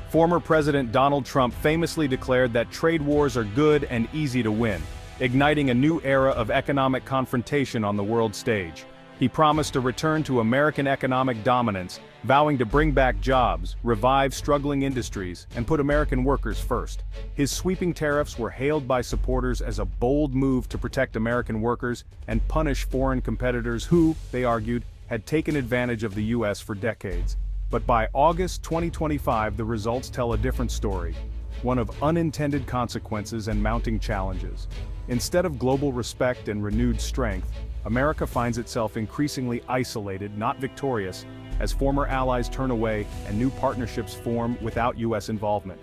Former President Donald Trump famously declared that trade wars are good and easy to win, igniting a new era of economic confrontation on the world stage. He promised a return to American economic dominance, vowing to bring back jobs, revive struggling industries, and put American workers first. His sweeping tariffs were hailed by supporters as a bold move to protect American workers and punish foreign competitors who, they argued, had taken advantage of the U.S. for decades. But by August 2025, the results tell a different story, one of unintended consequences and mounting challenges. Instead of global respect and renewed strength, America finds itself increasingly isolated, not victorious, as former allies turn away and new partnerships form without U.S. involvement.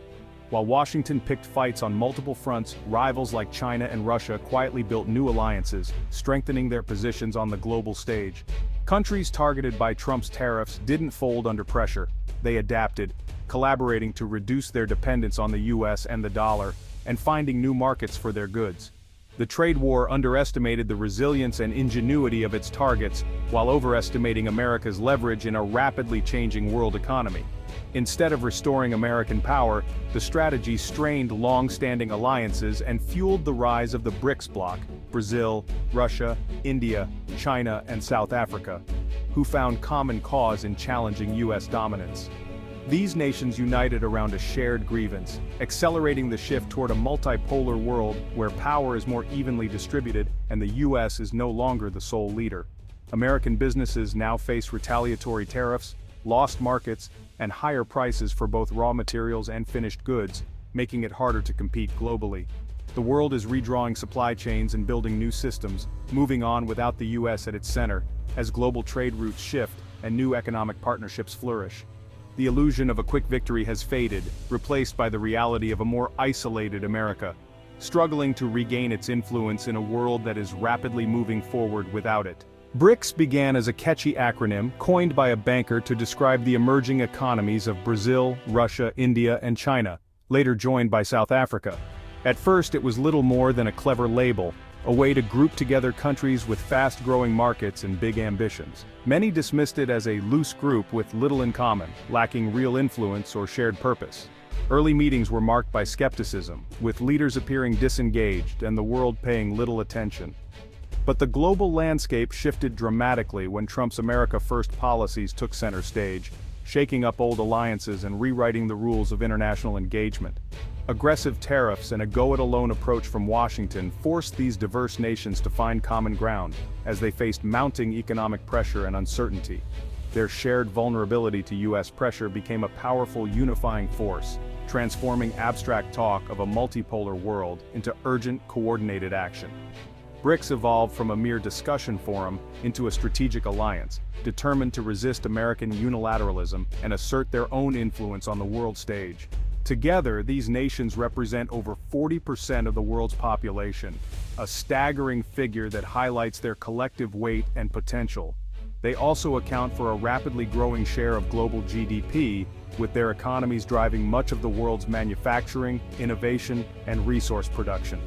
While Washington picked fights on multiple fronts, rivals like China and Russia quietly built new alliances, strengthening their positions on the global stage. Countries targeted by Trump's tariffs didn't fold under pressure. They adapted, collaborating to reduce their dependence on the U.S. and the dollar, and finding new markets for their goods. The trade war underestimated the resilience and ingenuity of its targets, while overestimating America's leverage in a rapidly changing world economy. Instead of restoring American power, the strategy strained long-standing alliances and fueled the rise of the BRICS bloc, Brazil, Russia, India, China, and South Africa, who found common cause in challenging U.S. dominance. These nations united around a shared grievance, accelerating the shift toward a multipolar world where power is more evenly distributed and the U.S. is no longer the sole leader. American businesses now face retaliatory tariffs, lost markets, and higher prices for both raw materials and finished goods, making it harder to compete globally. The world is redrawing supply chains and building new systems, moving on without the U.S. at its center, as global trade routes shift and new economic partnerships flourish. The illusion of a quick victory has faded, replaced by the reality of a more isolated America, struggling to regain its influence in a world that is rapidly moving forward without it. BRICS began as a catchy acronym coined by a banker to describe the emerging economies of Brazil, Russia, India, and China, later joined by South Africa. At first, it was little more than a clever label, a way to group together countries with fast-growing markets and big ambitions. Many dismissed it as a loose group with little in common, lacking real influence or shared purpose. Early meetings were marked by skepticism, with leaders appearing disengaged and the world paying little attention. But the global landscape shifted dramatically when Trump's America First policies took center stage, shaking up old alliances and rewriting the rules of international engagement. Aggressive tariffs and a go-it-alone approach from Washington forced these diverse nations to find common ground, as they faced mounting economic pressure and uncertainty. Their shared vulnerability to U.S. pressure became a powerful unifying force, transforming abstract talk of a multipolar world into urgent, coordinated action. BRICS evolved from a mere discussion forum into a strategic alliance, determined to resist American unilateralism and assert their own influence on the world stage. Together, these nations represent over 40% of the world's population, a staggering figure that highlights their collective weight and potential. They also account for a rapidly growing share of global GDP, with their economies driving much of the world's manufacturing, innovation, and resource production.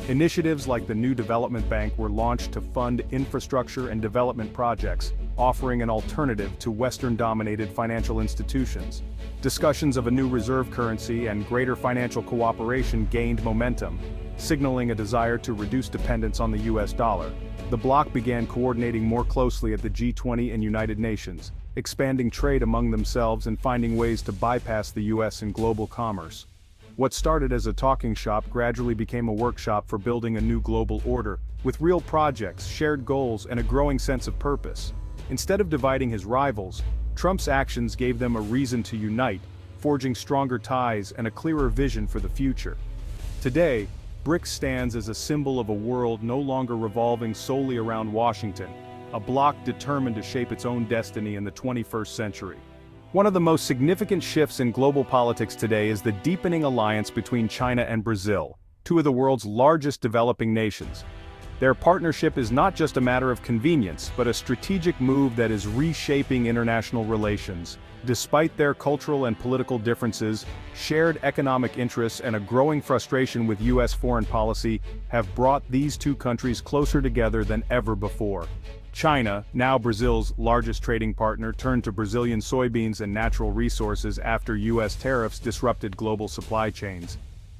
Initiatives like the New Development Bank were launched to fund infrastructure and development projects, offering an alternative to Western-dominated financial institutions. Discussions of a new reserve currency and greater financial cooperation gained momentum, signaling a desire to reduce dependence on the U.S. dollar. The bloc began coordinating more closely at the G20 and United Nations, expanding trade among themselves and finding ways to bypass the U.S. in global commerce. What started as a talking shop gradually became a workshop for building a new global order, with real projects, shared goals, and a growing sense of purpose. Instead of dividing his rivals, Trump's actions gave them a reason to unite, forging stronger ties and a clearer vision for the future. Today, BRICS stands as a symbol of a world no longer revolving solely around Washington, a bloc determined to shape its own destiny in the 21st century. One of the most significant shifts in global politics today is the deepening alliance between China and Brazil, two of the world's largest developing nations. Their partnership is not just a matter of convenience, but a strategic move that is reshaping international relations. Despite their cultural and political differences, shared economic interests and a growing frustration with U.S. foreign policy have brought these two countries closer together than ever before. China, now Brazil's largest trading partner, turned to Brazilian soybeans and natural resources after U.S. tariffs disrupted global supply chains.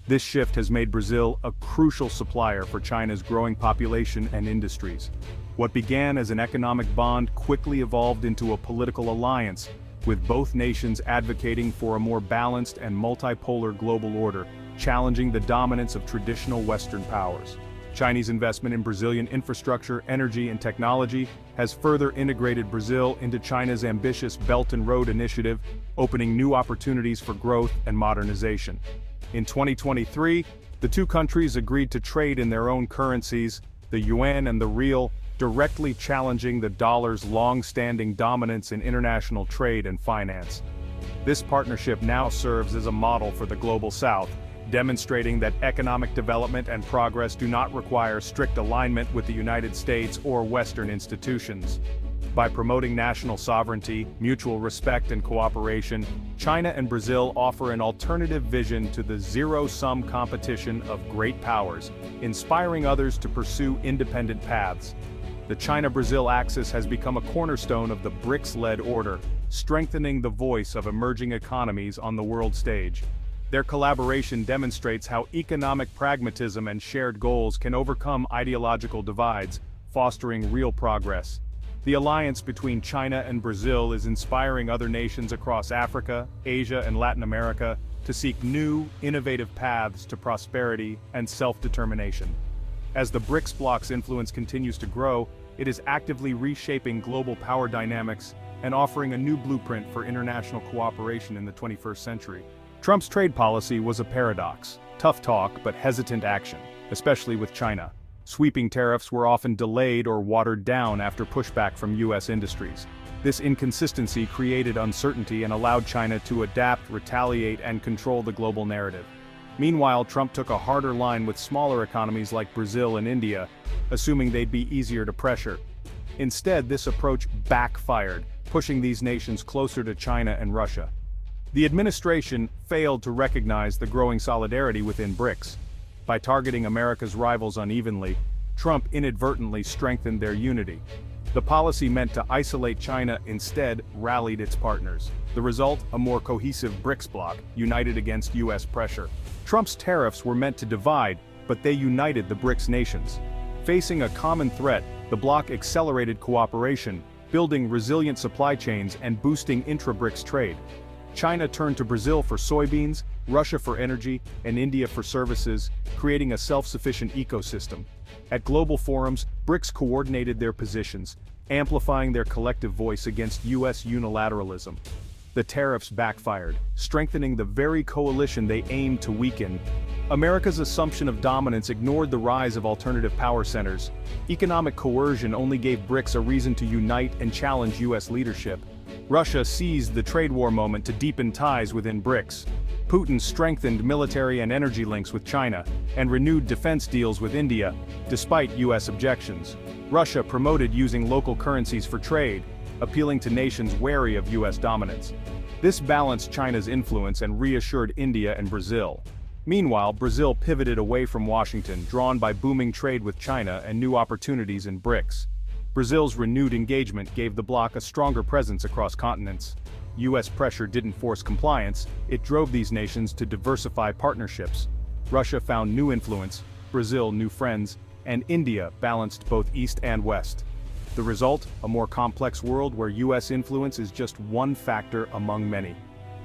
This shift has made Brazil a crucial supplier for China's growing population and industries. What began as an economic bond quickly evolved into a political alliance, with both nations advocating for a more balanced and multipolar global order, challenging the dominance of traditional Western powers. Chinese investment in Brazilian infrastructure, energy, and technology has further integrated Brazil into China's ambitious Belt and Road Initiative, opening new opportunities for growth and modernization. In 2023, the two countries agreed to trade in their own currencies, the yuan and the real, directly challenging the dollar's long-standing dominance in international trade and finance. This partnership now serves as a model for the Global South, demonstrating that economic development and progress do not require strict alignment with the United States or Western institutions. By promoting national sovereignty, mutual respect and cooperation, China and Brazil offer an alternative vision to the zero-sum competition of great powers, inspiring others to pursue independent paths. The China-Brazil axis has become a cornerstone of the BRICS-led order, strengthening the voice of emerging economies on the world stage. Their collaboration demonstrates how economic pragmatism and shared goals can overcome ideological divides, fostering real progress. The alliance between China and Brazil is inspiring other nations across Africa, Asia, and Latin America to seek new, innovative paths to prosperity and self-determination. As the BRICS bloc's influence continues to grow, it is actively reshaping global power dynamics and offering a new blueprint for international cooperation in the 21st century. Trump's trade policy was a paradox: tough talk but hesitant action, especially with China. Sweeping tariffs were often delayed or watered down after pushback from U.S. industries. This inconsistency created uncertainty and allowed China to adapt, retaliate, and control the global narrative. Meanwhile, Trump took a harder line with smaller economies like Brazil and India, assuming they'd be easier to pressure. Instead, this approach backfired, pushing these nations closer to China and Russia. The administration failed to recognize the growing solidarity within BRICS. By targeting America's rivals unevenly, Trump inadvertently strengthened their unity. The policy meant to isolate China instead rallied its partners. The result, a more cohesive BRICS bloc, united against U.S. pressure. Trump's tariffs were meant to divide, but they united the BRICS nations. Facing a common threat, the bloc accelerated cooperation, building resilient supply chains and boosting intra-BRICS trade. China turned to Brazil for soybeans, Russia for energy, and India for services, creating a self-sufficient ecosystem. At global forums, BRICS coordinated their positions, amplifying their collective voice against U.S. unilateralism. The tariffs backfired, strengthening the very coalition they aimed to weaken. America's assumption of dominance ignored the rise of alternative power centers. Economic coercion only gave BRICS a reason to unite and challenge U.S. leadership. Russia seized the trade war moment to deepen ties within BRICS. Putin strengthened military and energy links with China, and renewed defense deals with India, despite U.S. objections. Russia promoted using local currencies for trade, appealing to nations wary of U.S. dominance. This balanced China's influence and reassured India and Brazil. Meanwhile, Brazil pivoted away from Washington, drawn by booming trade with China and new opportunities in BRICS. Brazil's renewed engagement gave the bloc a stronger presence across continents. U.S. pressure didn't force compliance, it drove these nations to diversify partnerships. Russia found new influence, Brazil new friends, and India balanced both East and West. The result, a more complex world where U.S. influence is just one factor among many.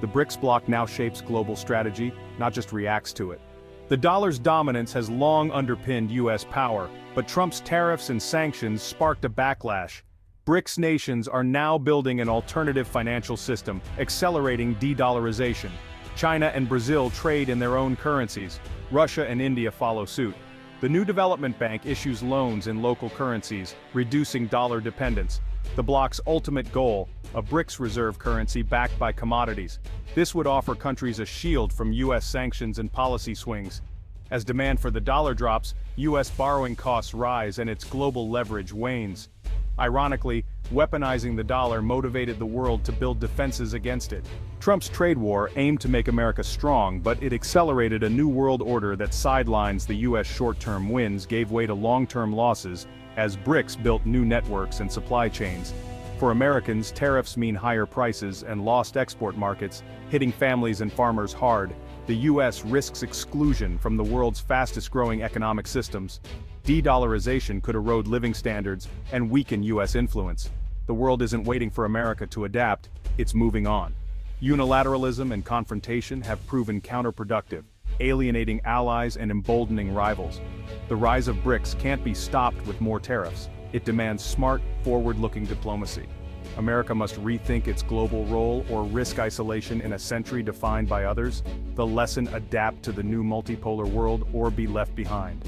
The BRICS bloc now shapes global strategy, not just reacts to it. The dollar's dominance has long underpinned U.S. power, but Trump's tariffs and sanctions sparked a backlash. BRICS nations are now building an alternative financial system, accelerating de-dollarization. China and Brazil trade in their own currencies. Russia and India follow suit. The new development bank issues loans in local currencies, reducing dollar dependence. The bloc's ultimate goal, a BRICS reserve currency backed by commodities. This would offer countries a shield from U.S. sanctions and policy swings. As demand for the dollar drops, U.S. borrowing costs rise and its global leverage wanes. Ironically, weaponizing the dollar motivated the world to build defenses against it. Trump's trade war aimed to make America strong, but it accelerated a new world order that sidelines the U.S. short-term wins, gave way to long-term losses, as BRICS built new networks and supply chains. For Americans, tariffs mean higher prices and lost export markets, hitting families and farmers hard. The US risks exclusion from the world's fastest-growing economic systems. De-dollarization could erode living standards and weaken US influence. The world isn't waiting for America to adapt, it's moving on. Unilateralism and confrontation have proven counterproductive, alienating allies and emboldening rivals. The rise of BRICS can't be stopped with more tariffs. It demands smart, forward-looking diplomacy. America must rethink its global role or risk isolation in a century defined by others. The lesson: adapt to the new multipolar world or be left behind.